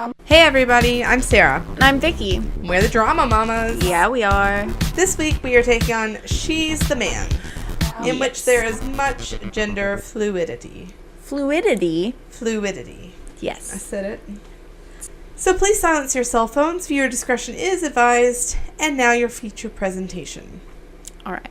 Mom. Hey everybody, I'm Sarah. And I'm Vicky. We're the Drama Mamas. Yeah, we are. This week we are taking on She's the Man, in which there is much gender fluidity. Fluidity? Fluidity. Yes. I said it. So please silence your cell phones. Viewer discretion is advised. And now your feature presentation. Alright.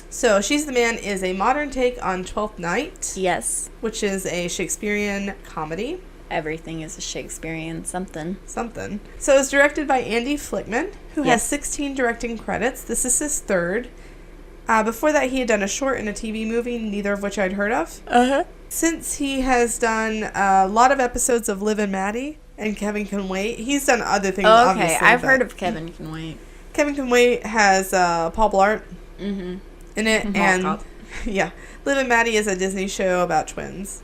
So, She's the Man is a modern take on Twelfth Night. Yes. Which is a Shakespearean comedy. Everything is a Shakespearean something. Something. So, it was directed by Andy Flickman, who has 16 directing credits. This is his third. Before that, he had done a short and a TV movie, neither of which I'd heard of. Uh-huh. Since he has done a lot of episodes of Liv and Maddie and Kevin Can Wait, he's done other things, obviously. Okay, I've heard of Kevin Can Wait. Kevin Can Wait has Paul Blart in it, and yeah, Liv and Maddie is a Disney show about twins.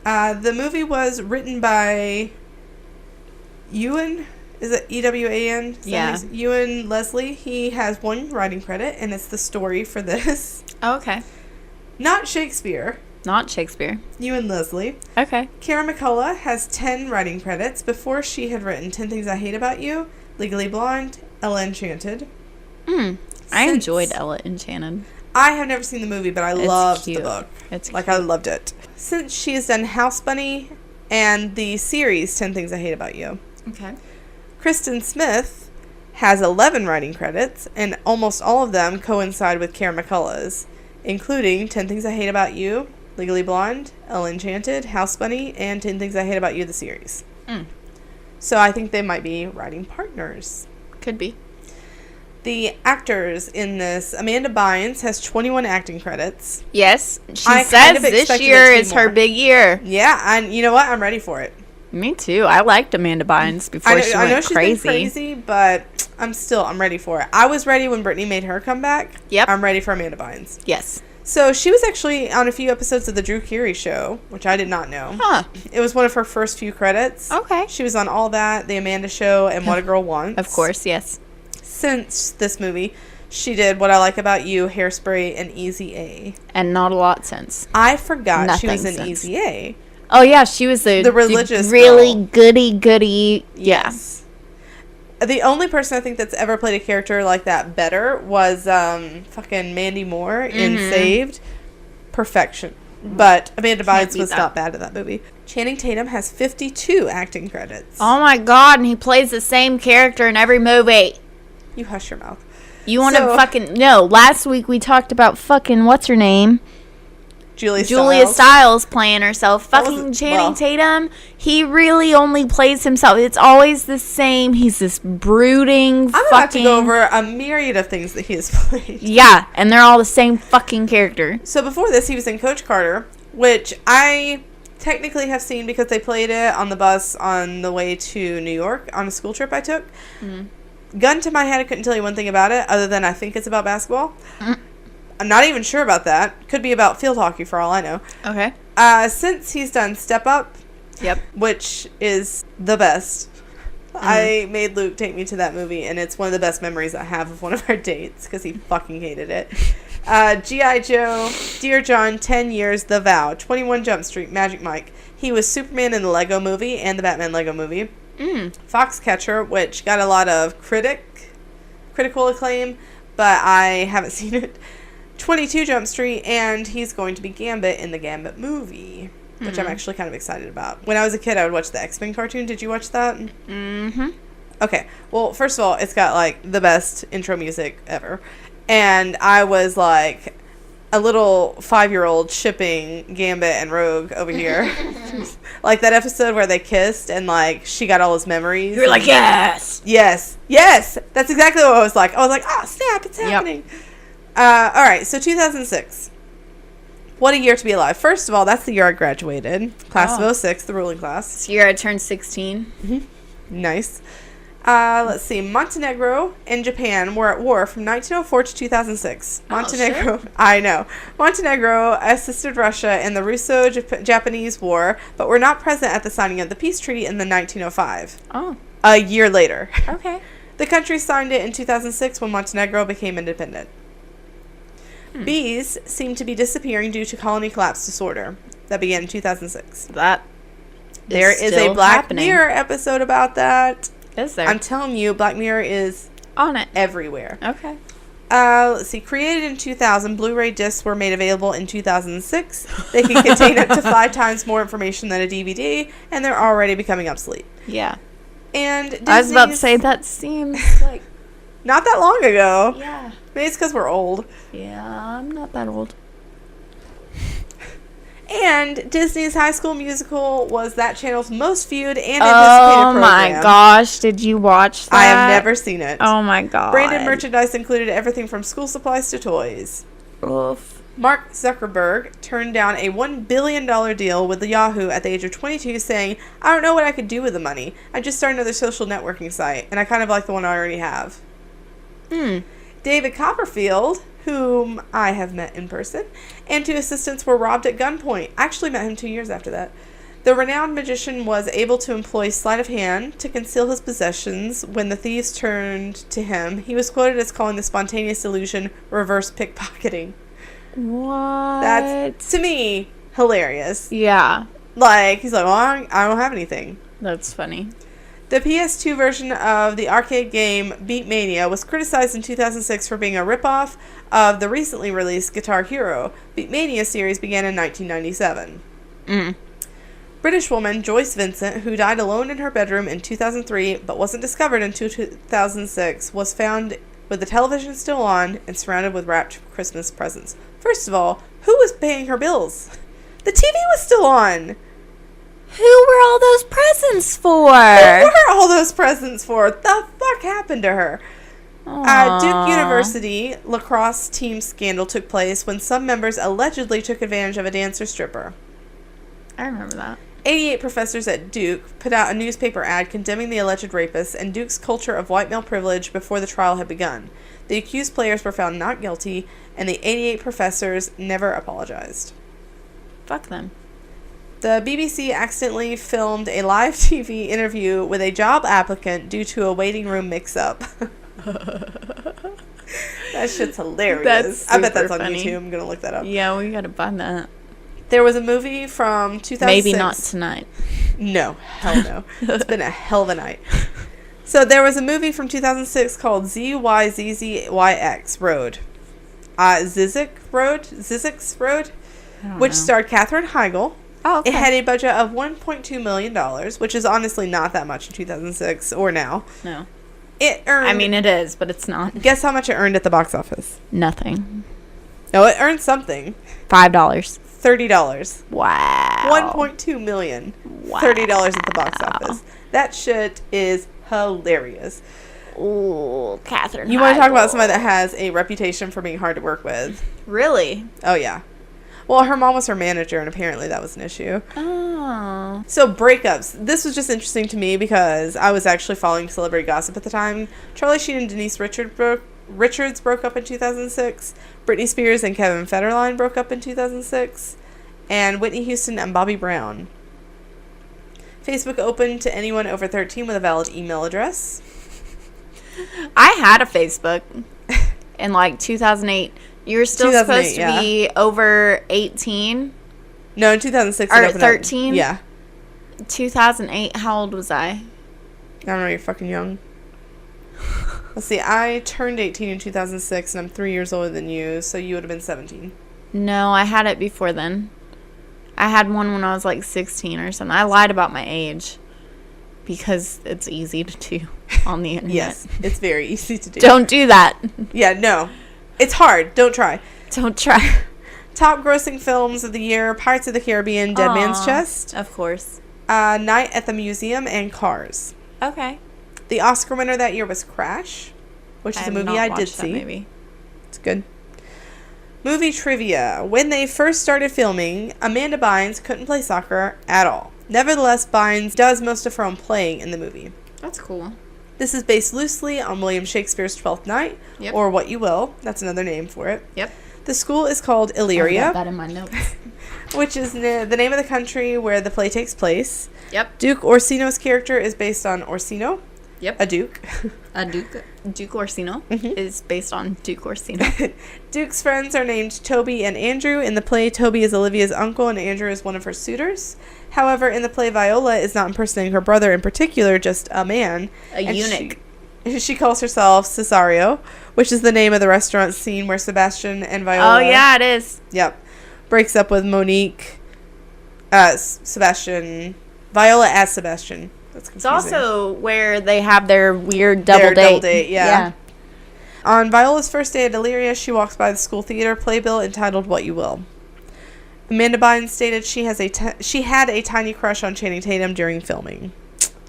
The movie was written by Ewan, is it E-W-A-N? Yeah. Ewan Leslie. He has one writing credit, and it's the story for this. Oh, okay. Not Shakespeare. Not Shakespeare. Ewan Leslie. Okay. Kara McCullough has 10 writing credits. Before, she had written 10 Things I Hate About You, Legally Blonde, Ella Enchanted. I enjoyed Ella Enchanted. I have never seen the movie, but I loved the book. It's cute. Like, I loved it. Since she has done House Bunny and the series 10 Things I Hate About You. Okay. Kristen Smith has 11 writing credits, and almost all of them coincide with Kara McCullough's, including 10 Things I Hate About You, Legally Blonde, Ella Enchanted, House Bunny, and 10 Things I Hate About You, the series. So I think they might be writing partners. Could be. The actors in this, Amanda Bynes has 21 acting credits. Yes. She says this year is her big year. Yeah, and you know what? I'm ready for it. Me too. I liked Amanda Bynes before she went crazy. I know she's been crazy, but I'm ready for it. I was ready when Brittany made her comeback. Yep. I'm ready for Amanda Bynes. Yes. So she was actually on a few episodes of the Drew Carey Show, which I did not know. Huh. It was one of her first few credits. Okay. She was on All That, The Amanda Show, and What a Girl Wants. Of course, yes. Since this movie, she did What I Like About You, Hairspray, and Easy A. And not a lot since. I forgot she was in since. Easy A. Oh, yeah, she was the religious really girl. goody. Yes. The only person I think that's ever played a character like that better was fucking Mandy Moore in Saved. Perfection. But Amanda Bynes was not bad in that movie. Channing Tatum has 52 acting credits. Oh my god, and he plays the same character in every movie. You hush your mouth. You want to fucking... No, last week we talked about fucking... What's her name? Julia Stiles playing herself. Fucking Channing Tatum, he really only plays himself. It's always the same. He's this brooding I'm about to go over a myriad of things that he has played. Yeah, and they're all the same fucking character. So before this, he was in Coach Carter, which I technically have seen because they played it on the bus on the way to New York on a school trip I took. Gun to my head, I couldn't tell you one thing about it other than I think it's about basketball. I'm not even sure about that. Could be about field hockey for all I know. Okay. Since he's done Step Up, which is the best. I made Luke take me to that movie, and it's one of the best memories I have of one of our dates because he fucking hated it. G.I. Joe, Dear John, 10 Years, The Vow, 21 Jump Street, Magic Mike. He was Superman in the Lego Movie and the Batman Lego Movie. Foxcatcher, which got a lot of critical acclaim, but I haven't seen it. 22 Jump Street, and he's going to be Gambit in the Gambit movie, which I'm actually kind of excited about. When I was a kid, I would watch the X-Men cartoon. Did you watch that? Okay. Well, first of all, it's got, like, the best intro music ever. And I was, like, a little 5-year-old shipping Gambit and Rogue over here. Like, that episode where they kissed, and, like, she got all his memories. You're like, yes! Yes! Yes! That's exactly what I was like. I was like, oh, snap, it's happening. Alright, so 2006. What a year to be alive. First of all, that's the year I graduated. Class of 06, the ruling class. This year I turned 16. Nice. Let's see. Montenegro and Japan were at war from 1904 to 2006. Montenegro, shit. I know. Montenegro assisted Russia in the Russo-Japanese War, but were not present at the signing of the peace treaty in the 1905. Oh. A year later. Okay. The country signed it in 2006 when Montenegro became independent. Bees seem to be disappearing due to colony collapse disorder that began in 2006. That There is a Black Mirror episode about that. Is there? I'm telling you, Black Mirror is on it everywhere. Okay. Let's see. Created in 2000, Blu-ray discs were made available in 2006. They can contain up to 5 times more information than a DVD, and they're already becoming obsolete. Yeah. And Disney's, I was about to say, that seems like... not that long ago. Yeah. Maybe it's because we're old. Yeah, I'm not that old. And Disney's High School Musical was that channel's most viewed and anticipated program. Oh my gosh, did you watch that? I have never seen it. Oh my god. Branded merchandise included everything from school supplies to toys. Oof. Mark Zuckerberg turned down a $1 billion deal with Yahoo at the age of 22, saying, "I don't know what I could do with the money. I just started another social networking site, and I kind of like the one I already have." David Copperfield, whom I have met in person, and 2 assistants were robbed at gunpoint. I actually met him 2 years after that. The renowned magician was able to employ sleight of hand to conceal his possessions. When the thieves turned to him, he was quoted as calling the spontaneous illusion reverse pickpocketing. What? That's, to me, hilarious. Yeah. Like, he's like, well, I don't have anything. That's funny. The PS2 version of the arcade game Beat Mania was criticized in 2006 for being a ripoff of the recently released Guitar Hero. Beat Mania series began in 1997. British woman Joyce Vincent, who died alone in her bedroom in 2003 but wasn't discovered until 2006, was found with the television still on and surrounded with wrapped Christmas presents. First of all, who was paying her bills? The TV was still on. Who were all those presents for? Who were all those presents for? The fuck happened to her? Duke University lacrosse team scandal took place when some members allegedly took advantage of a dancer stripper. I remember that. 88 professors at Duke put out a newspaper ad condemning the alleged rapists and Duke's culture of white male privilege before the trial had begun. The accused players were found not guilty, and the 88 professors never apologized. Fuck them. The BBC accidentally filmed a live TV interview with a job applicant due to a waiting room mix-up. That shit's hilarious. I bet that's on funny. YouTube. I'm going to look that up. Yeah, we got to find that. There was a movie from 2006. Maybe not tonight. No. Hell no. It's been a hell of a night. So there was a movie from 2006 called ZYZZYX Road. Zizek's Road, which starred Katherine Heigl. Oh, okay. It had a budget of $1.2 million, which is honestly not that much in 2006 or now. No. It earned... I mean, it is, but it's not. Guess how much it earned at the box office? Nothing. No, it earned something. $5. $30. Wow. $1.2 million. Wow. $30 at the box office. That shit is hilarious. Ooh, Katherine You want to talk about somebody that has a reputation for being hard to work with? Really? Oh, yeah. Well, her mom was her manager, and apparently that was an issue. Oh. So, breakups. This was just interesting to me because I was actually following celebrity gossip at the time. Charlie Sheen and Denise Richards broke up in 2006. Britney Spears and Kevin Federline broke up in 2006. And Whitney Houston and Bobby Brown. Facebook open to anyone over 13 with a valid email address. I had a Facebook in like 2008. You were still supposed to be over 18? No, in 2006. Or 13? Yeah. 2008, how old was I? I don't know, you're fucking young. Let's see, I turned 18 in 2006, and I'm 3 years older than you, so you would have been 17. No, I had it before then. I had one when I was like 16 or something. I lied about my age because it's easy to do on the internet. Yes, it's very easy to do. Don't do that. Yeah, no. It's hard. Don't try. Don't try. Top grossing films of the year: Pirates of the Caribbean, Dead Man's Chest. Of course. Night at the Museum, and Cars. Okay. The Oscar winner that year was Crash, which is a movie I did see. Movie. It's good. Movie trivia. When they first started filming, Amanda Bynes couldn't play soccer at all. Nevertheless, Bynes does most of her own playing in the movie. That's cool. This is based loosely on William Shakespeare's Twelfth Night, or What You Will. That's another name for it. Yep. The school is called Illyria. I got that in my notes. Which is the name of the country where the play takes place. Yep. Duke Orsino's character is based on Orsino. Yep. A Duke. A Duke. Duke Orsino is based on Duke Orsino. Duke's friends are named Toby and Andrew. In the play, Toby is Olivia's uncle and Andrew is one of her suitors. However, in the play, Viola is not impersonating her brother in particular, just a man. A eunuch. She calls herself Cesario, which is the name of the restaurant scene where Sebastian and Viola... Oh, yeah, it is. Yep. Breaks up with Monique. Sebastian... Viola as Sebastian. That's confusing. It's also where they have their weird double date. Yeah. On Viola's first day at Illyria, she walks by the school theater playbill entitled What You Will. Amanda Bynes stated she had a tiny crush on Channing Tatum during filming.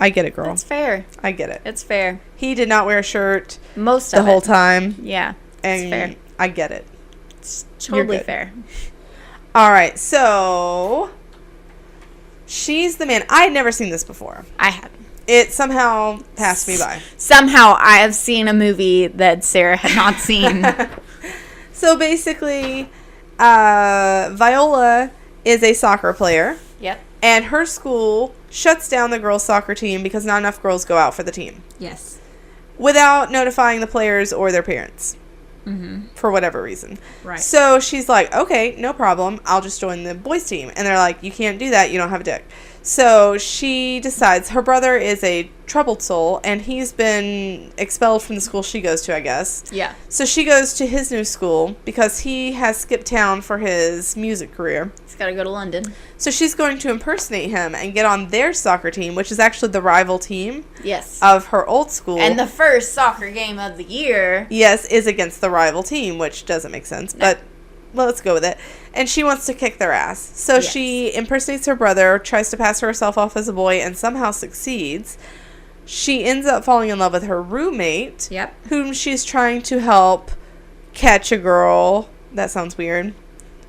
I get it, girl. That's fair. I get it. It's fair. He did not wear a shirt the whole time. Yeah, it's fair. I get it. It's totally fair. All right, so she's the man. I had never seen this before. I hadn't. It somehow passed me by. Somehow I have seen a movie that Sarah had not seen. So basically, Viola is a soccer player. Yep. And her school shuts down the girls' soccer team because not enough girls go out for the team. Yes. Without notifying the players or their parents. Mm-hmm. For whatever reason. Right. So she's like, okay, no problem. I'll just join the boys' team. And they're like, you can't do that. You don't have a dick. So she decides her brother is a troubled soul, and he's been expelled from the school she goes to, I guess. Yeah. So she goes to his new school because he has skipped town for his music career. He's got to go to London. So she's going to impersonate him and get on their soccer team, which is actually the rival team. Yes. Of her old school. And the first soccer game of the year. Yes, is against the rival team, which doesn't make sense, but well, let's go with it. And she wants to kick their ass. So she impersonates her brother, tries to pass herself off as a boy, and somehow succeeds. She ends up falling in love with her roommate, whom she's trying to help catch a girl. That sounds weird.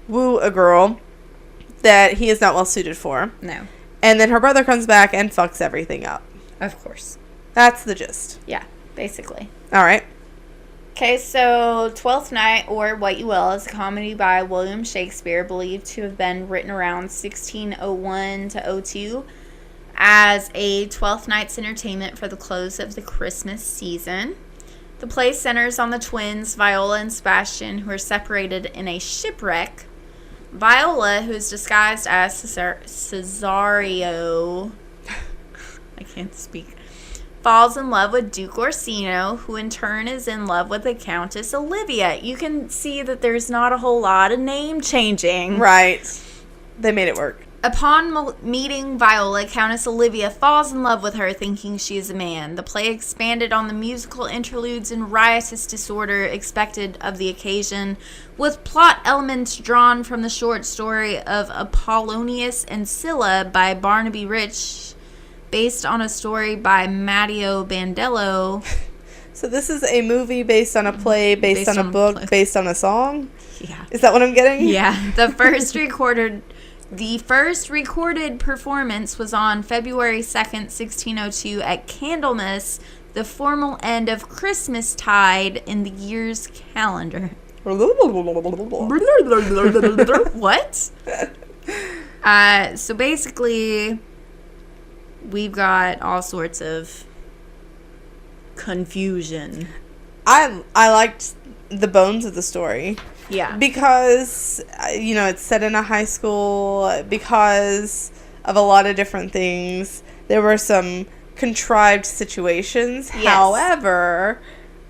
Woo a girl that he is not well suited for. No. And then her brother comes back and fucks everything up. Of course. That's the gist. Yeah, basically. All right. Okay, so Twelfth Night, or What You Will, is a comedy by William Shakespeare, believed to have been written around 1601 to 02 as a Twelfth Night's entertainment for the close of the Christmas season. The play centers on the twins, Viola and Sebastian, who are separated in a shipwreck. Viola, who is disguised as Cesario, I can't speak, falls in love with Duke Orsino, who in turn is in love with the Countess Olivia. You can see that there's not a whole lot of name changing. Right. They made it work. Upon meeting Viola, Countess Olivia falls in love with her, thinking she is a man. The play expanded on the musical interludes and riotous disorder expected of the occasion, with plot elements drawn from the short story of Apollonius and Scylla by Barnaby Rich, based on a story by Matteo Bandello. So this is a movie based on a play, based on a book, based on a song? Yeah. Is that what I'm getting? Yeah. The first recorded performance was on February 2nd, 1602 at Candlemas, the formal end of Christmastide in the year's calendar. What? So basically, we've got all sorts of confusion. I liked the bones of the story. Yeah. Because, it's set in a high school, because of a lot of different things. There were some contrived situations. Yes. However,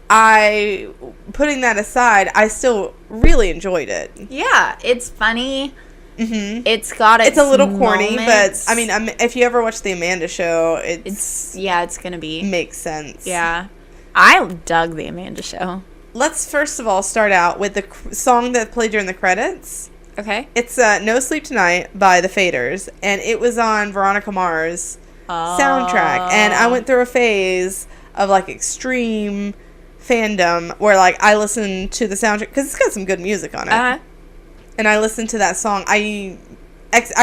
putting that aside, I still really enjoyed it. Yeah, it's funny. Mm-hmm. It's got it's a little corny, but I mean, if you ever watch the Amanda Show, it's gonna be makes sense. Yeah, I dug the Amanda Show. Let's first of all start out with the song that played during the credits. Okay, it's "No Sleep Tonight" by the Faders, and it was on Veronica Mars' soundtrack. And I went through a phase of extreme fandom where I listened to the soundtrack because it's got some good music on it. Uh-huh. And I listened to that song. I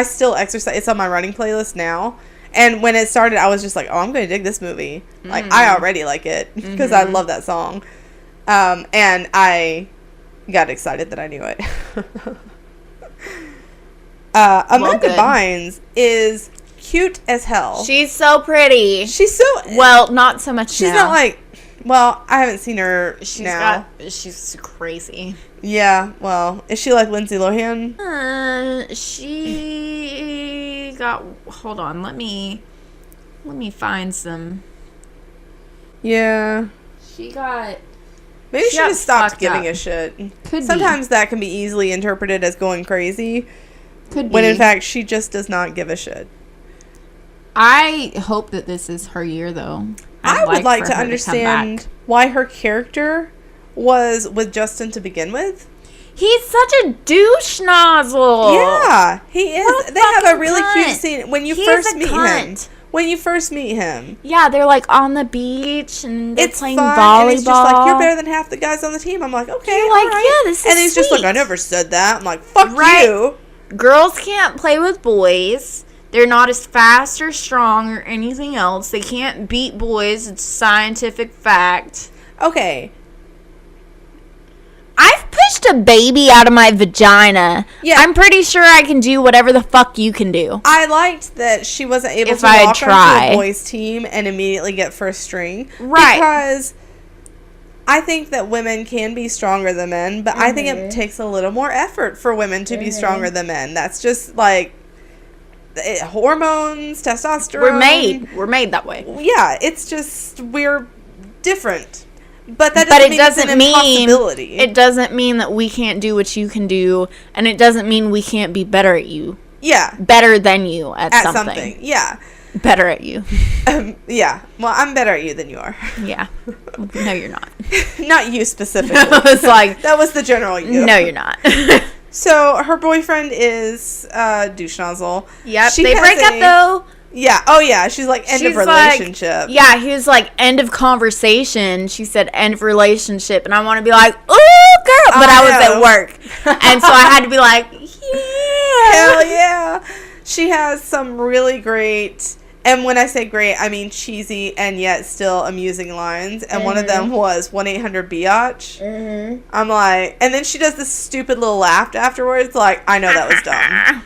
still exercise. It's on my running playlist now. And when it started, I was just like, oh, I'm going to dig this movie. Mm-hmm. I already like it because I love that song. And I got excited that I knew it. Amanda Bynes is cute as hell. She's so pretty. She's so... Well, not so much She's now. not like... Well, I haven't seen her now. She's crazy. Yeah, well, is she like Lindsay Lohan? She got... Hold on, let me find some... Yeah. She got... Maybe she just stopped giving a shit. Sometimes that can be easily interpreted as going crazy. Could be. When in fact, she just does not give a shit. I hope that this is her year, though. I would like to understand why her character was with Justin to begin with. He's such a douche nozzle. Yeah, he is. They have a really cute scene when you first meet him. Yeah, they're like on the beach and they're playing fun, volleyball. And he's just like, you're better than half the guys on the team. I'm like, okay, you're all like, right. yeah, this is And he's just like, I never said that. I'm like, fuck you. Girls can't play with boys. They're not as fast or strong or anything else. They can't beat boys. It's scientific fact. Okay. I've pushed a baby out of my vagina. Yeah. I'm pretty sure I can do whatever the fuck you can do. I liked that she wasn't able to walk onto a boys' team and immediately get first string. Right. Because I think that women can be stronger than men, but I think it takes a little more effort for women to be stronger than men. That's just like hormones, testosterone. We're made that way. Yeah, it's just we're different. But that doesn't mean it's an impossibility. It doesn't mean that we can't do what you can do, and it doesn't mean we can't be better at you. Yeah. Better than you at something. Yeah. Better at you. Yeah. Well, I'm better at you than you are. Yeah. No, you're not. Not you specifically. It's like that was the general you. No, you're not. So her boyfriend is douche nozzle. Yep. They break up though. Yeah. Oh yeah. She's like end of relationship. Like, yeah. He was like end of conversation. She said end of relationship, and I want to be like, ooh, girl, but I was at work, and so I had to be like, yeah, hell yeah. She has some really great, and when I say great, I mean cheesy and yet still amusing lines. And one of them was 1-800-BIATCH. I'm like, and then she does this stupid little laugh afterwards. Like, I know that was dumb.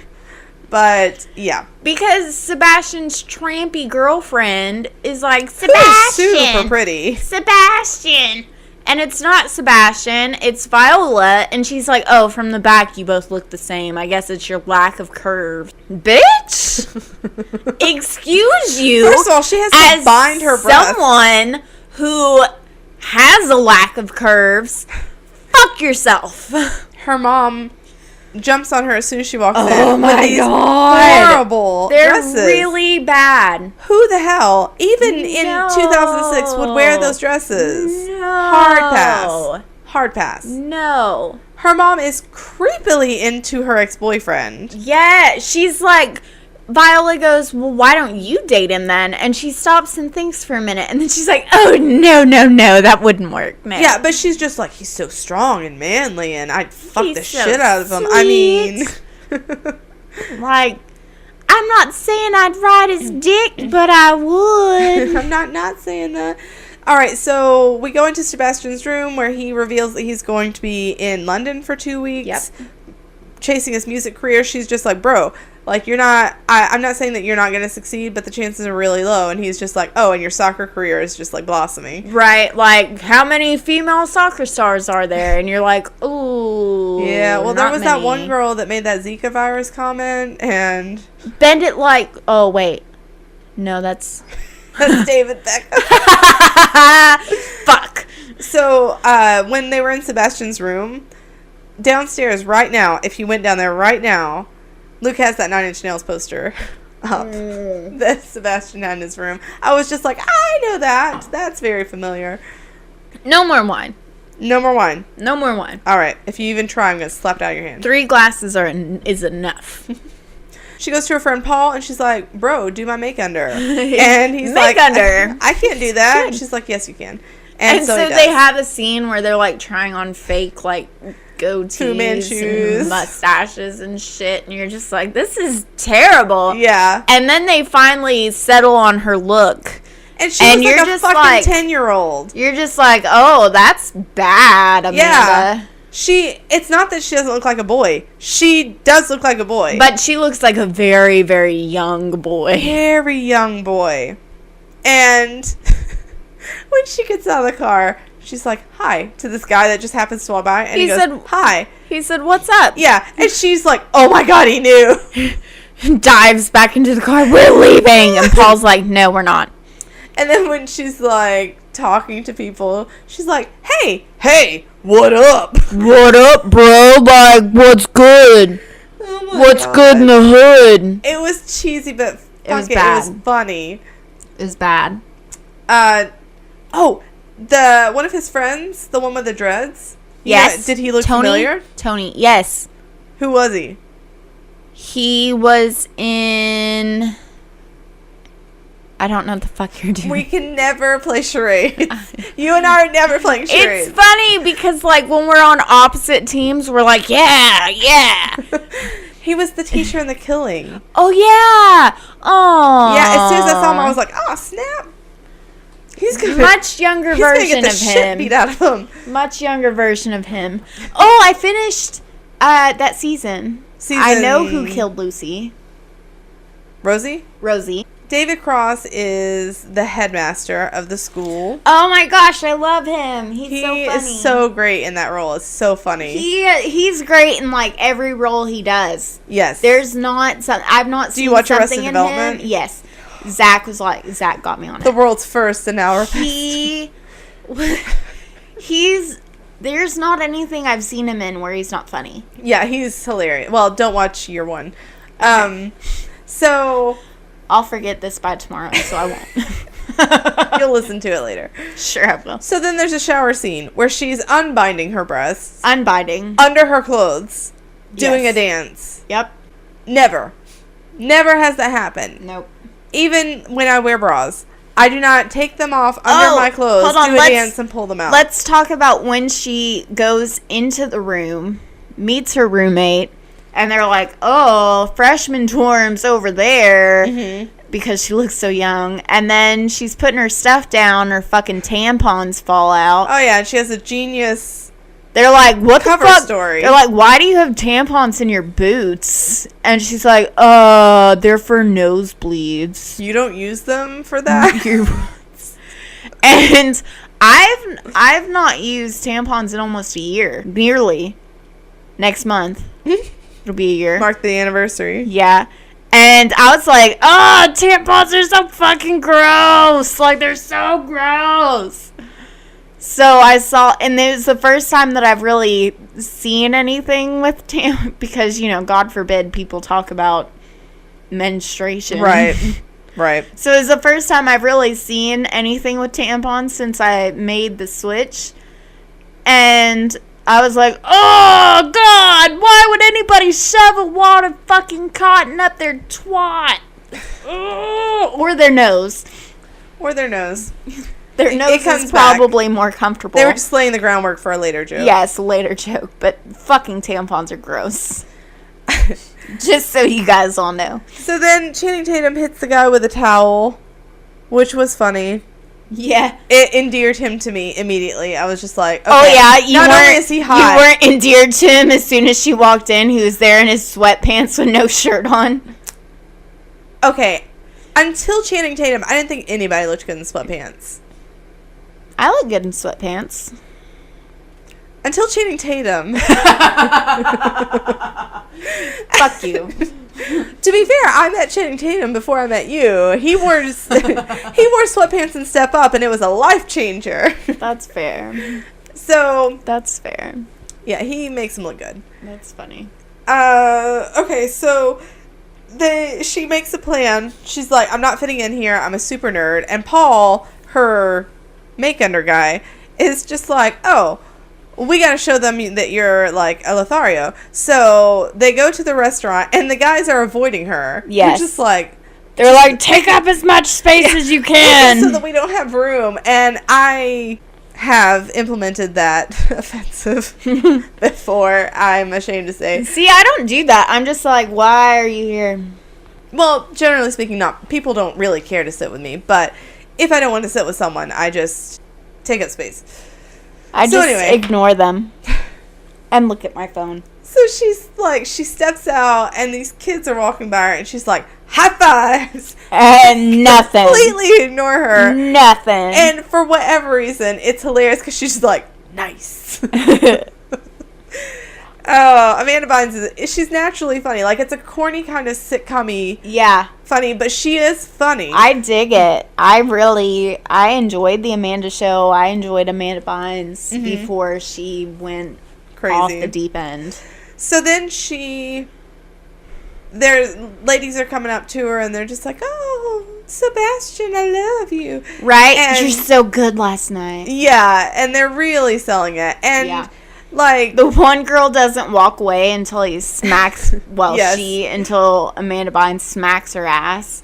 But, yeah. Because Sebastian's trampy girlfriend is like, Sebastian. Who's super pretty. Sebastian. And it's not Sebastian, it's Viola. And she's like, oh, from the back you both look the same. I guess it's your lack of curve. Bitch! Excuse you. First of all, she has to bind her breath. Someone who has a lack of curves, fuck yourself. Her mom jumps on her as soon as she walks in. Oh my god. Horrible dresses. They're really bad. Who the hell, even in 2006, would wear those dresses? No. Hard pass. Hard pass. No. Her mom is creepily into her ex-boyfriend. Yeah, she's like, Viola goes, well, why don't you date him then? And she stops and thinks for a minute. And then she's like, oh, no, that wouldn't work. No. Yeah, but she's just like, he's so strong and manly, and I'd fuck the so shit out of him. Sweet. I mean... like, I'm not saying I'd ride his dick, but I would. I'm not saying that. All right, so we go into Sebastian's room where he reveals that he's going to be in London for 2 weeks. Yep. Chasing his music career. She's just like, bro... Like, you're not... I'm not saying that you're not going to succeed, but the chances are really low. And he's just like, oh, and your soccer career is just, like, blossoming. Right. Like, how many female soccer stars are there? And you're like, ooh. Yeah, well, there was that one girl that made that Zika virus comment, and... Bend it like... Oh, wait. No, that's... That's David Beckham. Fuck. So, when they were in Sebastian's room, downstairs right now, if you went down there right now... Luke has that 9 Inch Nails poster up that Sebastian had in his room. I was just like, I know that. That's very familiar. No more wine. No more wine. No more wine. All right. If you even try, I'm going to slap it out of your hand. 3 glasses is enough. She goes to her friend Paul, and she's like, bro, do my make under. And he's like, I can't do that. And she's like, yes, you can. And so they have a scene where they're, like, trying on fake, like... goatees and mustaches and shit, and you're just like, this is terrible. Yeah. And then they finally settle on her look, and she's like a fucking 10-year-old. You're just like, oh, that's bad, Amanda. Yeah. It's not that she doesn't look like a boy. She does look like a boy. But she looks like a very, very young boy. Very young boy. And when she gets out of the car, she's like, hi, to this guy that just happens to walk by. And he goes, said, hi. He said, what's up? Yeah. And she's like, oh my God, he knew. Dives back into the car. We're leaving. And Paul's like, no, we're not. And then when she's like talking to people, she's like, hey, what up? What up, bro? Like, what's good? Oh what's God. good in the hood? It was cheesy, but it was bad. It was funny. It was bad. One of his friends, the one with the dreads. Yes. Yeah, did he look familiar? Tony, yes. Who was he? He was in... I don't know what the fuck you're doing. We can never play charades. You and I are never playing charades. It's funny because, like, when we're on opposite teams, we're like, yeah. He was the teacher in The Killing. Oh, yeah. Oh. Yeah, as soon as I saw him, I was like, oh, snap. He's gonna much younger version get the of shit him. Beat out of him. Much younger version of him. Oh, I finished that season. I know who killed Lucy. Rosie. David Cross is the headmaster of the school. Oh my gosh, I love him. He's so funny. He is so great in that role. It's so funny. He's great in like every role he does. Yes. There's not some. I've not seen. Do you watch something Arrested Development? Him. Yes. Zach got me on it. The world's first and now There's not anything I've seen him in where he's not funny. Yeah, he's hilarious. Well, don't watch year one. So I'll forget this by tomorrow, so I won't. You'll listen to it later. Sure I will. So then there's a shower scene where she's unbinding her breasts. Unbinding. Under her clothes. Doing a dance. Yep. Never has that happened. Nope. Even when I wear bras, I do not take them off under my clothes, do a dance, and pull them out. Let's talk about when she goes into the room, meets her roommate, and they're like, oh, freshman dorm's over there, because she looks so young. And then she's putting her stuff down, her fucking tampons fall out. Oh, yeah, and she has a genius... They're like, what the fuck? Story. They're like, why do you have tampons in your boots? And she's like, they're for nosebleeds. You don't use them for that? And I've not used tampons in almost a year. Nearly. Next month. It'll be a year. Mark the anniversary. Yeah. And I was like, tampons are so fucking gross. Like, they're so gross. So I saw, and it was the first time that I've really seen anything with because, God forbid people talk about menstruation. Right. So it was the first time I've really seen anything with tampons since I made the switch. And I was like, oh, God, why would anybody shove a wad of fucking cotton up their twat? Or their nose. Their nose is probably more comfortable. They were just laying the groundwork for a later joke. Yes, a later joke. But fucking tampons are gross. Just so you guys all know. So then Channing Tatum hits the guy with a towel, which was funny. Yeah. It endeared him to me immediately. I was just like, okay. Oh, yeah. Not only is he hot. You weren't endeared to him as soon as she walked in. He was there in his sweatpants with no shirt on. Okay. Until Channing Tatum, I didn't think anybody looked good in sweatpants. I look good in sweatpants. Until Channing Tatum. Fuck you. To be fair, I met Channing Tatum before I met you. He wore sweatpants and Step Up, and it was a life changer. That's fair. So that's fair. Yeah, he makes him look good. That's funny. Okay, so she makes a plan. She's like, I'm not fitting in here. I'm a super nerd. And Paul, her make-under guy, is just like, oh, we gotta show them that you're like a Lothario. So they go to the restaurant, and the guys are avoiding her. Yes. They're just like... They're like, take up as much space as you can. So that we don't have room. And I have implemented that offensive before, I'm ashamed to say. See, I don't do that. I'm just like, why are you here? Well, generally speaking, people don't really care to sit with me, but if I don't want to sit with someone, I just take up space. I just ignore them. And look at my phone. So she's like, she steps out, and these kids are walking by her, and she's like, high fives! And nothing. Completely ignore her. Nothing. And for whatever reason, it's hilarious, because she's just like, nice. Oh, Amanda Bynes, she's naturally funny. Like, it's a corny kind of sitcom-y funny, but she is funny. I dig it. I enjoyed the Amanda show. I enjoyed Amanda Bynes before she went crazy off the deep end. So then ladies are coming up to her, and they're just like, oh, Sebastian, I love you. Right? And you're so good last night. Yeah, and they're really selling it. And like, the one girl doesn't walk away until he smacks, until Amanda Bynes smacks her ass.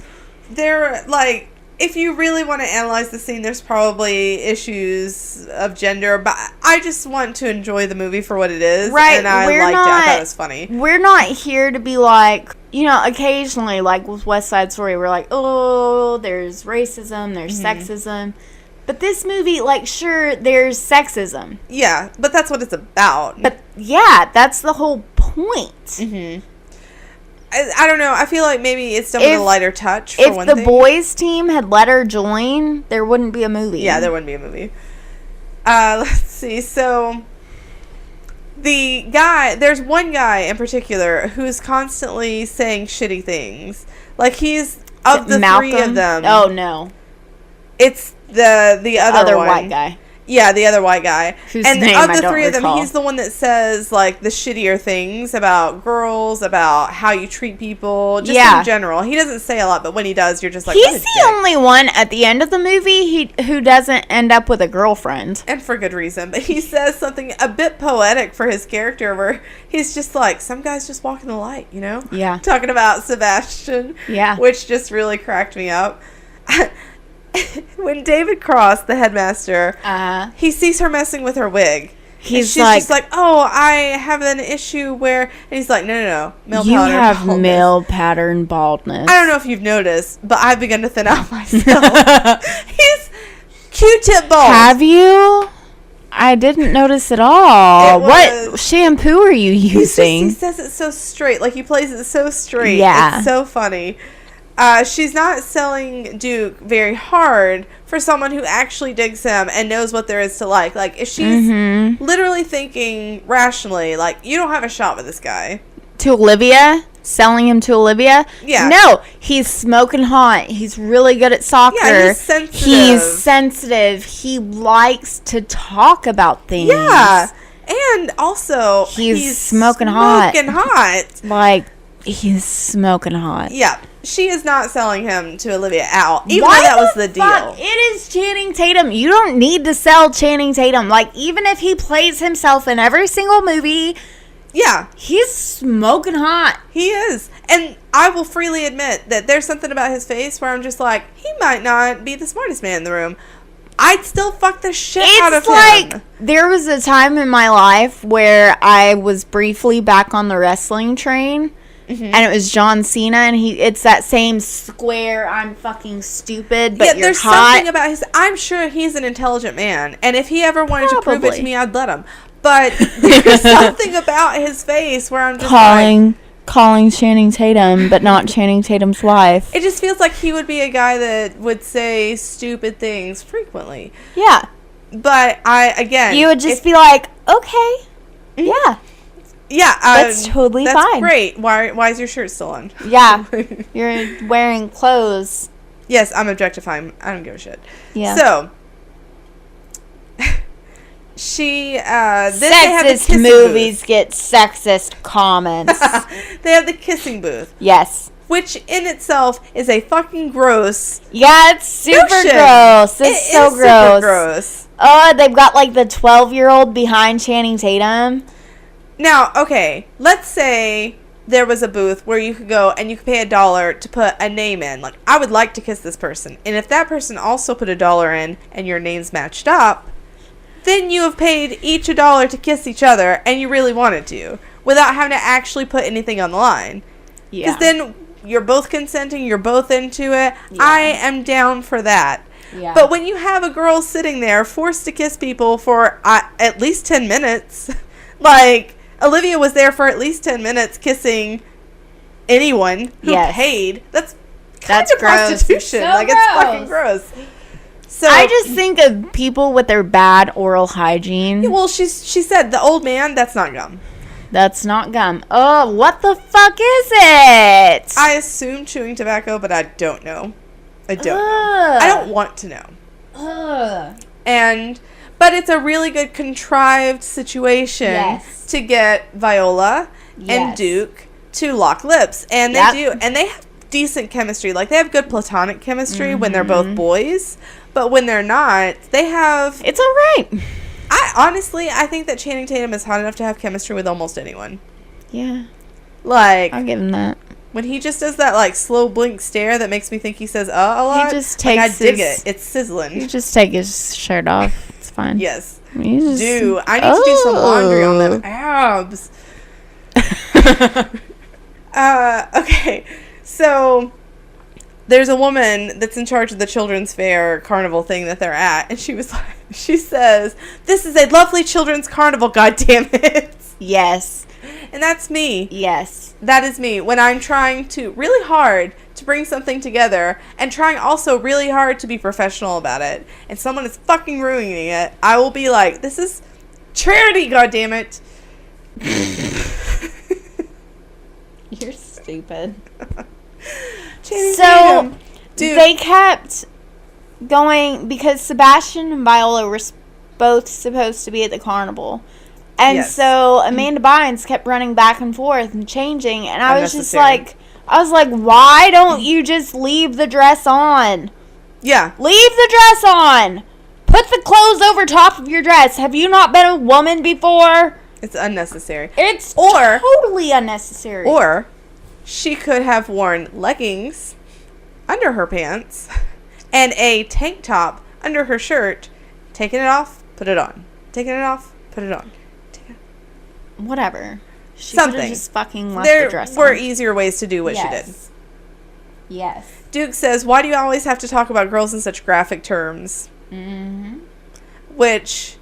They're like, if you really want to analyze the scene, there's probably issues of gender, but I just want to enjoy the movie for what it is. Right. And I liked it. I thought it was funny. We're not here to be like, occasionally, like with West Side Story, we're like, oh, there's racism, there's sexism. But this movie, like, sure, there's sexism. Yeah, but that's what it's about. But, yeah, that's the whole point. I don't know. I feel like maybe it's done with a lighter touch, for one thing. If the boys' team had let her join, there wouldn't be a movie. Yeah, there wouldn't be a movie. Let's see. So, there's one guy in particular who's constantly saying shitty things. Like, he's, of the Malcolm? 3 of them. Oh, no. It's the other one. White guy. Yeah, the other white guy. Whose name of the I don't 3 of them, recall. he's the one that says, like, the shittier things about girls, about how you treat people, just in general. He doesn't say a lot, but when he does, you're just like, he's the only one at the end of the movie who doesn't end up with a girlfriend. And for good reason. But he says something a bit poetic for his character, where he's just like, some guys just walk in the light, you know? Yeah. Talking about Sebastian. Yeah. Which just really cracked me up. When David Cross, the headmaster, he sees her messing with her wig. She's just like, oh, I have an issue where... And he's like, no. You have male pattern baldness. I don't know if you've noticed, but I've begun to thin out myself. He's Q-tip bald. Have you? I didn't notice at all. What shampoo are you using? He says it so straight. Like, he plays it so straight. Yeah. It's so funny. She's not selling Duke very hard for someone who actually digs him and knows what there is to like. Like, if she's literally thinking rationally, like, you don't have a shot with this guy. To Olivia? Selling him to Olivia? Yeah. No, he's smoking hot. He's really good at soccer. Yeah, he's sensitive. He likes to talk about things. Yeah. And also, he's smoking hot. Like, he's smoking hot. Yeah. She is not selling him to Olivia out, even though that was the deal. It is Channing Tatum. You don't need to sell Channing Tatum. Like, even if he plays himself in every single movie, he's smoking hot. He is. And I will freely admit that there's something about his face where I'm just like, he might not be the smartest man in the room. I'd still fuck the shit out of him. It's like, there was a time in my life where I was briefly back on the wrestling train. And it was John Cena, and it's that same square, I'm fucking stupid, but you're there's hot. Something about I'm sure he's an intelligent man, and if he ever wanted to prove it to me, I'd let him. But there's something about his face where I'm just calling Channing Tatum, but not Channing Tatum's wife. It just feels like he would be a guy that would say stupid things frequently. Yeah. But you would just be like, okay, yeah. Yeah, that's totally fine. That's great. Why is your shirt still on? Yeah, you're wearing clothes. Yes, I'm objectifying. I don't give a shit. Yeah. So, sexist movies get sexist comments. They have the kissing booth. Yes. Which in itself is a fucking gross. Yeah, it's super gross. It's so gross. Super gross. Oh, they've got like the 12-year-old behind Channing Tatum. Now, okay, let's say there was a booth where you could go and you could pay $1 to put a name in. Like, I would like to kiss this person. And if that person also put $1 in and your names matched up, then you have paid each $1 to kiss each other and you really wanted to, without having to actually put anything on the line. Yeah. Because then you're both consenting, you're both into it. Yeah. I am down for that. Yeah. But when you have a girl sitting there forced to kiss people for at least 10 minutes, like... Olivia was there for at least 10 minutes kissing anyone who paid. That's kind of prostitution. So like, gross. It's fucking gross. So I just think of people with their bad oral hygiene. Well, she said the old man, that's not gum. That's not gum. Oh, what the fuck is it? I assume chewing tobacco, but I don't know. I don't know. I don't want to know. But it's a really good contrived situation to get Viola and Duke to lock lips. And they do. And they have decent chemistry. Like, they have good platonic chemistry when they're both boys. But when they're not, they have... It's all right. I think that Channing Tatum is hot enough to have chemistry with almost anyone. Yeah. Like... I'll give him that. When he just does that, like, slow blink stare that makes me think he says, a lot. He just takes I dig it. It's sizzling. You just take his shirt off. It's fine. Yes. I need to do some laundry on them abs. Okay. So... There's a woman that's in charge of the children's fair carnival thing that they're at, and she says, "This is a lovely children's carnival, goddammit." Yes. And that's me. Yes. That is me. When I'm trying really hard to bring something together, and trying also really hard to be professional about it, and someone is fucking ruining it, I will be like, "This is charity, goddammit." You're stupid. So, they kept going because Sebastian and Viola were both supposed to be at the carnival. And so Amanda Bynes kept running back and forth and changing. And I was just like, why don't you just leave the dress on? Yeah. Leave the dress on. Put the clothes over top of your dress. Have you not been a woman before? It's unnecessary. It's totally unnecessary. Or... she could have worn leggings under her pants and a tank top under her shirt, taking it off, put it on. Taking it off, put it on. Whatever. She could have just fucking left the dress on. There were easier ways to do what she did. Yes. Duke says, "Why do you always have to talk about girls in such graphic terms?" Mm-hmm. Which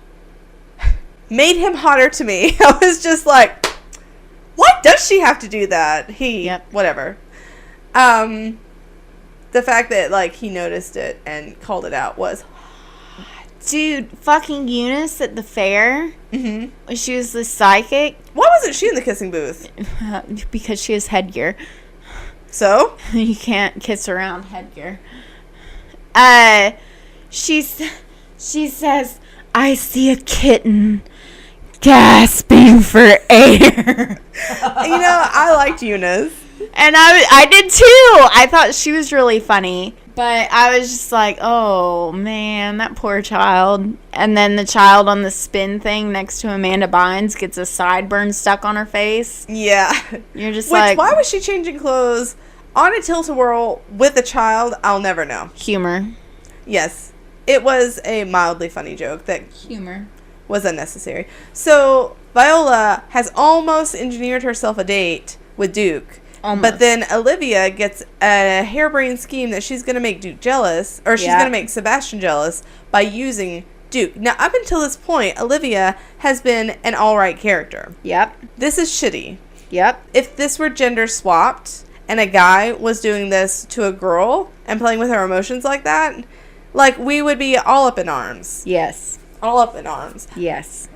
made him hotter to me. I was just like... why does she have to do that? Whatever. The fact that, like, he noticed it and called it out was hot. Dude, fucking Eunice at the fair. Mm-hmm. She was the psychic. Why wasn't she in the kissing booth? Because she has headgear. So? You can't kiss around headgear. She says, "I see a kitten gasping for air." I liked Eunice. And I did too. I thought she was really funny. But I was just like, oh, man, that poor child. And then the child on the spin thing next to Amanda Bynes gets a sideburn stuck on her face. Yeah. You're just why was she changing clothes on a tilt-a-whirl with a child? I'll never know. Humor. Yes. It was a mildly funny joke that... humor. Was unnecessary. So, Viola has almost engineered herself a date with Duke. Almost. But then Olivia gets a harebrained scheme that she's going to make Duke jealous, or she's going to make Sebastian jealous by using Duke. Now, up until this point, Olivia has been an alright character. Yep. This is shitty. Yep. If this were gender swapped, and a guy was doing this to a girl, and playing with her emotions like that, like, we would be all up in arms. Yes. All up in arms. Yes.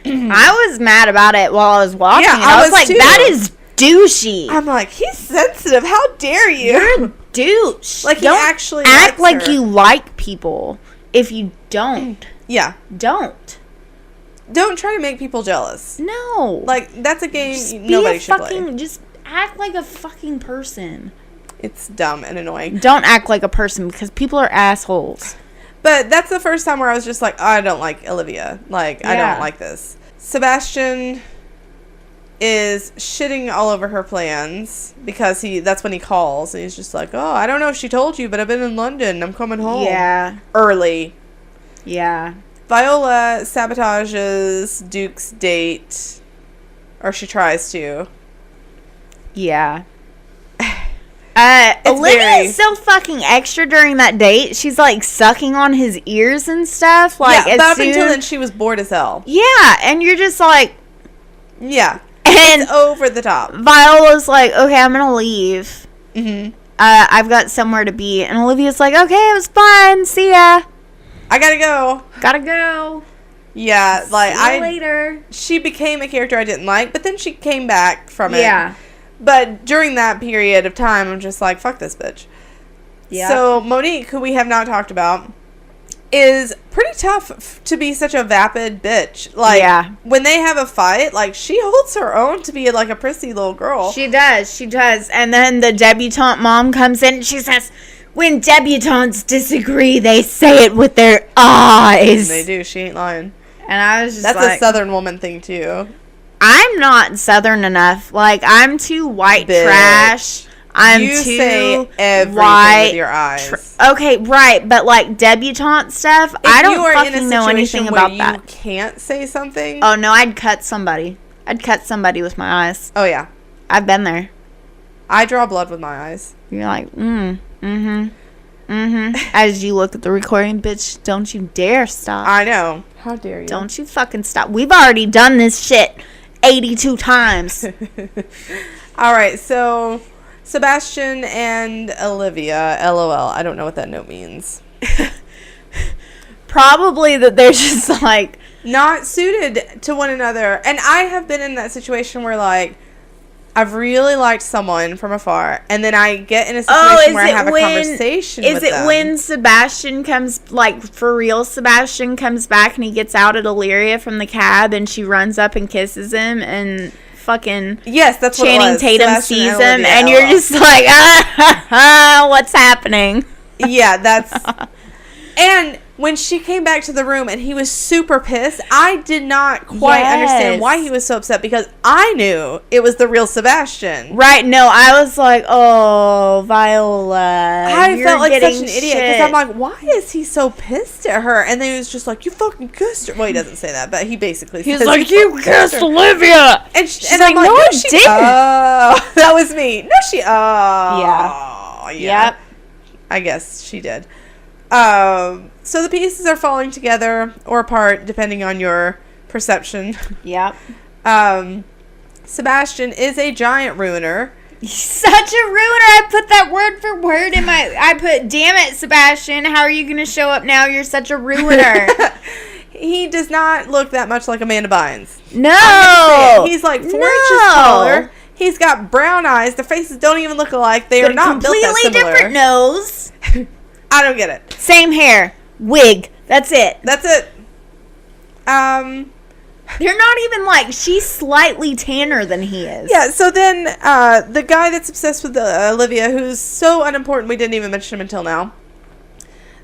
I was mad about it while I was watching. Yeah, I was like, too. That is douchey. I'm like, he's sensitive. How dare you? You're a douche. Like, don't he actually act like her. You like people if you don't. Yeah. Don't try to make people jealous. No. Like, that's a game nobody should play. Just act like a fucking person. It's dumb and annoying. Don't act like a person because people are assholes. But that's the first time where I was just like, oh, I don't like Olivia. Like, I don't like this. Sebastian is shitting all over her plans because that's when he calls and he's just like, oh, I don't know if she told you, but I've been in London. I'm coming home. Yeah. Early. Yeah. Viola sabotages Duke's date, or she tries to. Yeah. Olivia is so fucking extra during that date. She's like sucking on his ears and stuff. Like, yeah, but up until then, she was bored as hell. Yeah, and you're just like, Yeah. And it's over the top. Viola's like, okay, I'm going to leave. Mm-hmm. I've got somewhere to be. And Olivia's like, okay, it was fun. See ya. I gotta go. Gotta go. Yeah, like See you later. She became a character I didn't like, but then she came back from it. Yeah. But during that period of time, I'm just like, fuck this bitch. Yeah. So Monique, who we have not talked about, is pretty tough to be such a vapid bitch. Like, when they have a fight, like, she holds her own to be, like, a prissy little girl. She does. And then the debutante mom comes in and she says, when debutantes disagree, they say it with their eyes. They do. She ain't lying. And I was just That's a Southern woman thing, too. I'm not Southern enough. Like, I'm too white trash. You too say everything white with your eyes. Okay, right, but like debutante stuff, I don't fucking know anything about that. You can't say something. Oh no, I'd cut somebody. I'd cut somebody with my eyes. Oh yeah, I've been there. I draw blood with my eyes. You're like, As you look at the recording, bitch, don't you dare stop. I know. How dare you? Don't you fucking stop. We've already done this shit 82 times. All right, so Sebastian and Olivia, LOL. I don't know what that note means. Probably that they're just like not suited to one another. And I have been in that situation where like I've really liked someone from afar, and then I get in a situation where I have a conversation with them. Is it when Sebastian comes, like, for real Sebastian comes back and he gets out at Illyria from the cab and she runs up and kisses him and fucking yes, that's what Channing Tatum Sebastian sees and him and you're just like, what's happening? Yeah, that's... And when she came back to the room and he was super pissed, I did not quite understand why he was so upset because I knew it was the real Sebastian. Right, no, I was like, oh, Viola. I felt like such an idiot because I'm like, why is he so pissed at her? And then he was just like, you fucking kissed her. Well, he doesn't say that, but he basically says, he's like, you kissed Olivia. And I'm like, no, she didn't. Oh, that was me. No, she, yeah. Yep. I guess she did. So the pieces are falling together or apart depending on your perception. Yep. Sebastian is a giant ruiner. Such a ruiner. I put that word for word in I put, damn it, Sebastian, how are you going to show up now? You're such a ruiner. He does not look that much like Amanda Bynes. No. He's like 4 inches taller. He's got brown eyes. Their faces don't even look alike. They are not built that similar. Completely different nose. I don't get it. Same hair. Wig. That's it. They're not even like, she's slightly tanner than he is. Yeah, so then the guy that's obsessed with Olivia, who's so unimportant we didn't even mention him until now.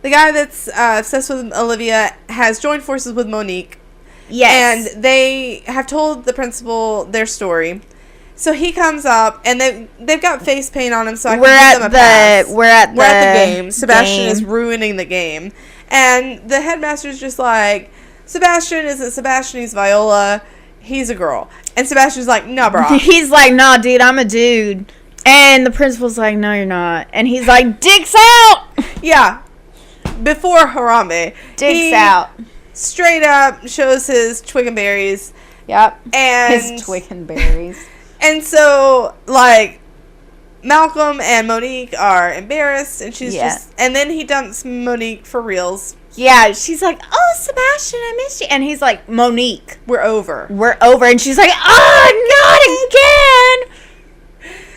The guy that's obsessed with Olivia has joined forces with Monique. Yes. And they have told the principal their story. So he comes up, and they've got face paint on him, so I can give them a pass. We're at the game. Sebastian is ruining the game. And the headmaster's just like, Sebastian isn't Sebastian, he's Viola. He's a girl. And Sebastian's like, no, bro. He's like, nah, dude, I'm a dude. And the principal's like, no, you're not. And he's like, dicks out! Yeah. Before Harambe. Dicks out. Straight up shows his twig and berries. Yep. And his twig and berries. And so, like, Malcolm and Monique are embarrassed, and she's just... And then he dumps Monique for reals. Yeah, she's like, oh, Sebastian, I missed you. And he's like, Monique. We're over. And she's like, oh, not again.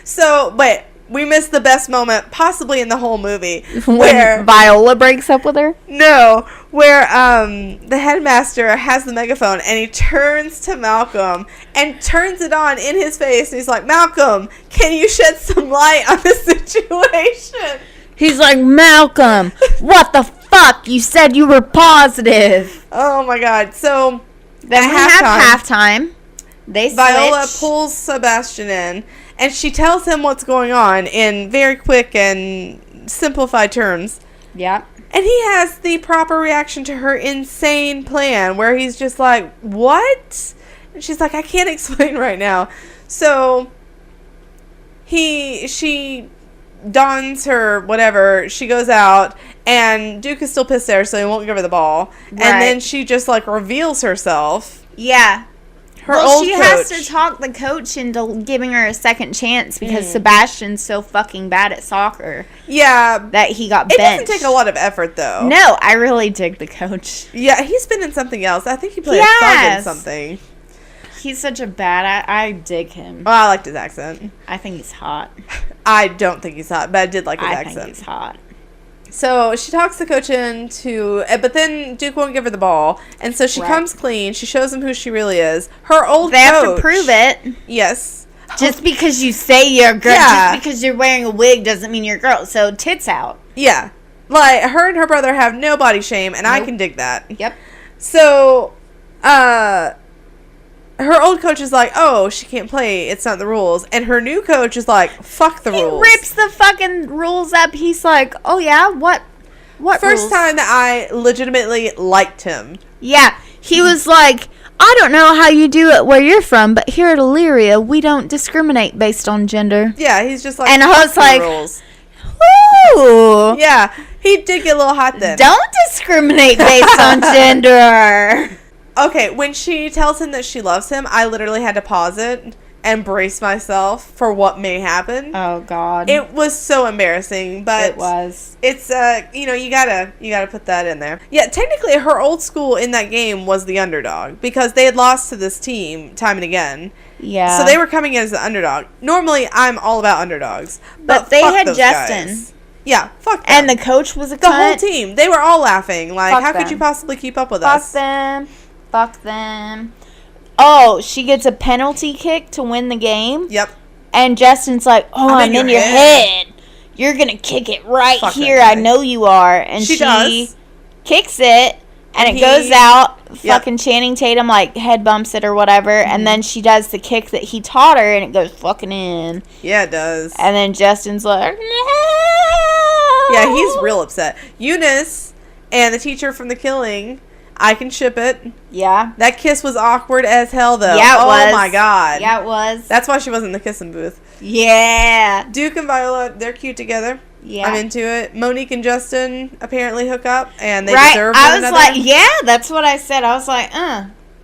So, but we missed the best moment, possibly in the whole movie. When Viola breaks up with her? No, where the headmaster has the megaphone, and he turns to Malcolm and turns it on in his face, and he's like, Malcolm, can you shed some light on the situation? He's like, Malcolm, what the fuck? You said you were positive. Oh my god. So then we have halftime. Viola pulls Sebastian in, and she tells him what's going on in very quick and simplified terms. Yeah. And he has the proper reaction to her insane plan, where he's just like, what? And she's like, I can't explain right now. So she dons her whatever, she goes out, and Duke is still pissed at her, so he won't give her the ball. Right. And then she just like reveals herself. Yeah. old she coach has to talk the coach into giving her a second chance because Sebastian's so fucking bad at soccer. Yeah. That he got benched. It doesn't take a lot of effort, though. No, I really dig the coach. Yeah, he's been in something else. I think he played a thug in something. He's such a bad... I dig him. Well, I liked his accent. I think he's hot. I don't think he's hot, but I did like his accent. I think he's hot. So she talks the coach into, but then Duke won't give her the ball, and so she comes clean. She shows him who she really is. Her old coach. They have to prove it. Yes. Just because you say you're a girl, just because you're wearing a wig doesn't mean you're a girl. So tits out. Yeah. Like, her and her brother have no body shame, and I can dig that. Yep. So, her old coach is like, oh, she can't play. It's not the rules. And her new coach is like, fuck the rules. He rips the fucking rules up. He's like, oh, yeah? What First rules? time that I legitimately liked him. Yeah. He was like, I don't know how you do it where you're from, but here at Illyria, we don't discriminate based on gender. Yeah, he's just like, and I was like, rules. Woo! Yeah, he did get a little hot then. Don't discriminate based on gender. Okay, when she tells him that she loves him, I literally had to pause it and brace myself for what may happen. Oh, God. It was so embarrassing, but... It was. It's, you gotta put that in there. Yeah, technically, her old school in that game was the underdog, because they had lost to this team time and again. Yeah. So they were coming in as the underdog. Normally, I'm all about underdogs. But they had Justin. Guys. Yeah, fuck them. And the coach was a cunt. The whole team. They were all laughing. Like, how could you possibly keep up with us? Fuck them. Oh, she gets a penalty kick to win the game. Yep. And Justin's like, oh, I'm in your head. You're going to kick it right here. I know you are. And she does. Kicks it. And it goes out. Fucking Channing Tatum, like, head bumps it or whatever. Mm-hmm. And then she does the kick that he taught her. And it goes fucking in. Yeah, it does. And then Justin's like, no. Yeah, he's real upset. Eunice and the teacher from The Killing... I can ship it. Yeah. That kiss was awkward as hell, though. Yeah, it was. Oh, my God. Yeah, it was. That's why she wasn't in the kissing booth. Yeah. Duke and Viola, they're cute together. Yeah. I'm into it. Monique and Justin apparently hook up, and they deserve one another. I was like, yeah, that's what I said. I was like,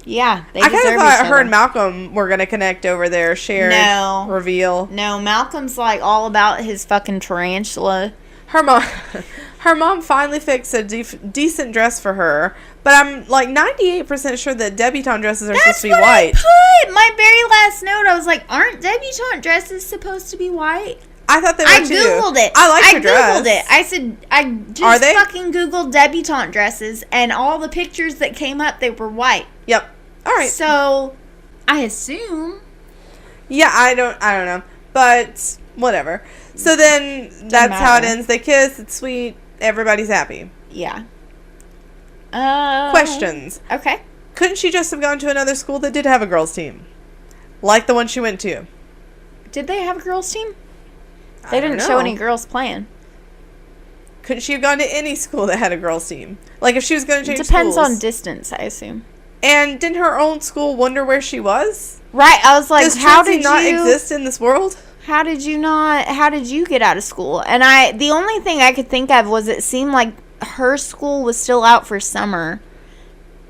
yeah, they deserve each other. I kind of thought her and Malcolm were going to connect over their shared reveal. No, Malcolm's like all about his fucking tarantula. Her mom finally fixed a decent dress for her, but I'm like 98% sure that debutante dresses are supposed to be white. I put my very last note. I was like, aren't debutante dresses supposed to be white? I thought they were too. I googled it. I like her dress. I googled it. I said I just fucking googled debutante dresses, and all the pictures that came up, they were white. Yep. All right. So I assume. Yeah, I don't know, but whatever. So then that's how it ends. They kiss. It's sweet. Everybody's happy. Yeah. Questions. Okay. Couldn't she just have gone to another school that did have a girls' team? Like the one she went to. Did they have a girls' team? They didn't show any girls playing. Couldn't she have gone to any school that had a girls' team? Like if she was going to change schools. It depends on distance, I assume. And didn't her own school wonder where she was? Right. I was like, how did not exist in this world? How did you get out of school? And the only thing I could think of was it seemed like her school was still out for summer.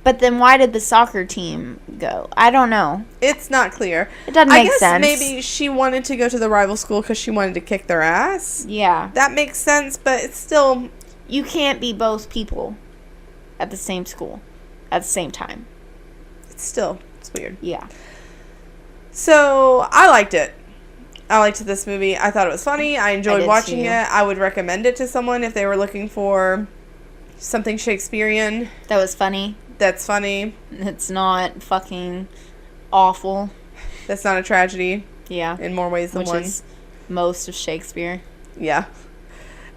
But then why did the soccer team go? I don't know. It's not clear. It doesn't make sense. I guess maybe she wanted to go to the rival school because she wanted to kick their ass. Yeah. That makes sense, but it's still... You can't be both people at the same school at the same time. It's weird. Yeah. So, I liked it. I liked this movie. I thought it was funny. I enjoyed watching it. I would recommend it to someone if they were looking for something Shakespearean. That was funny. That's funny. It's not fucking awful. That's not a tragedy. Yeah. In more ways than one. Which is most of Shakespeare. Yeah.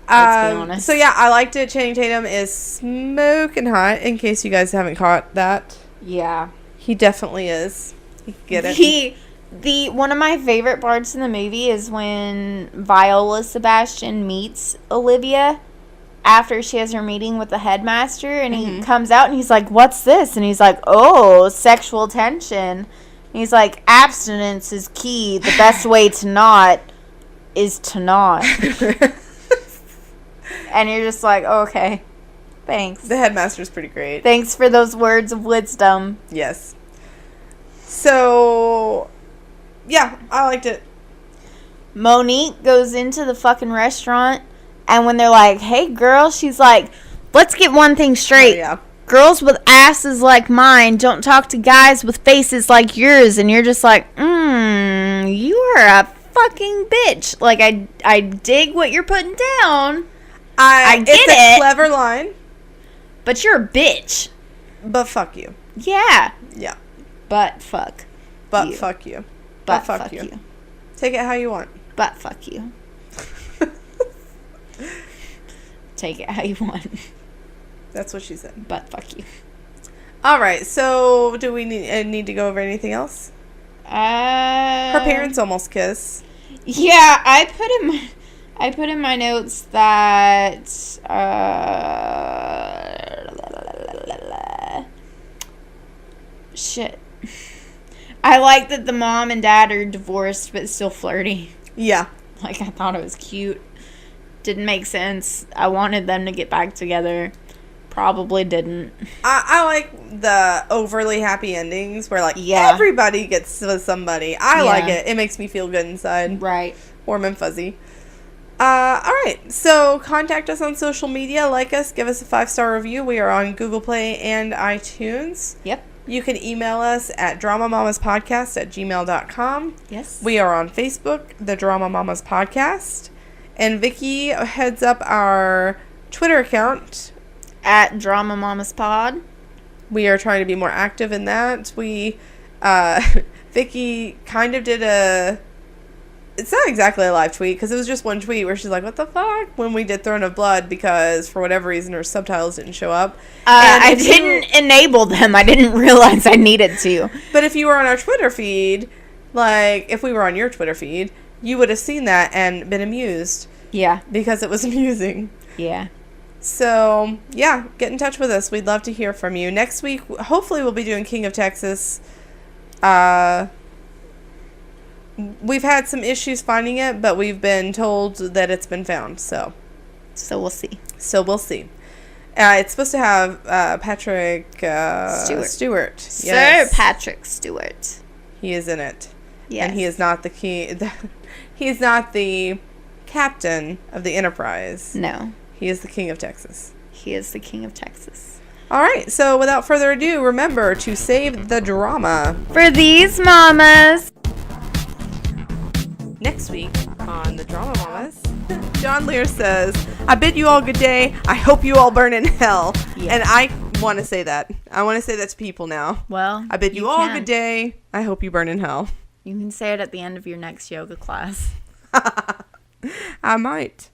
Let's be honest. So yeah, I liked it. Channing Tatum is smoking hot, in case you guys haven't caught that. Yeah. He definitely is. You get it. One of my favorite parts in the movie is when Viola Sebastian meets Olivia after she has her meeting with the headmaster, and he comes out and he's like, what's this? And he's like, oh, sexual tension. And he's like, abstinence is key. The best way to not is to not. And you're just like, oh, okay, thanks. The headmaster's pretty great. Thanks for those words of wisdom. Yes. So, yeah, I liked it. Monique goes into the fucking restaurant, and when they're like, hey, girl, she's like, let's get one thing straight. Oh, yeah. Girls with asses like mine don't talk to guys with faces like yours. And you're just like, you are a fucking bitch. Like, I dig what you're putting down. I get it's a clever line. But you're a bitch. But fuck you. Yeah. Yeah. But fuck. But fuck you. But fuck you. Take it how you want. But fuck you. Take it how you want. That's what she said. But fuck you. All right. So, do we need to go over anything else? Her parents almost kiss. Yeah, I put in my notes that shit. I like that the mom and dad are divorced but still flirty. Yeah. Like, I thought it was cute. Didn't make sense. I wanted them to get back together. Probably didn't. I like the overly happy endings where, like, everybody gets with somebody. I like it. It makes me feel good inside. Right. Warm and fuzzy. All right. So, contact us on social media. Like us. Give us a 5-star review. We are on Google Play and iTunes. Yep. You can email us at dramamamaspodcast@gmail.com. Yes. We are on Facebook, the Drama Mamas Podcast. And Vicky heads up our Twitter account. At Drama Mamas Pod. We are trying to be more active in that. We, Vicky kind of did it's not exactly a live tweet, because it was just one tweet where she's like, what the fuck? When we did Throne of Blood, because for whatever reason her subtitles didn't show up. I didn't enable them. I didn't realize I needed to. But if you were on our Twitter feed, like, if we were on your Twitter feed, you would have seen that and been amused. Yeah. Because it was amusing. Yeah. So, yeah, get in touch with us. We'd love to hear from you. Next week, hopefully we'll be doing King of Texas. We've had some issues finding it, but we've been told that it's been found, so we'll see. It's supposed to have Patrick Stewart. Yes. Sir Patrick Stewart. He is in it. Yes. And he is not he is not the captain of the Enterprise. No. He is the King of Texas. He is the King of Texas. All right, so without further ado, remember to save the drama for these mamas. Next week on the Drama Mamas, John Lear says, I bid you all good day. I hope you all burn in hell. Yeah. And I want to say that. I want to say that to people now. Well, I bid you all good day. I hope you burn in hell. You can say it at the end of your next yoga class. I might.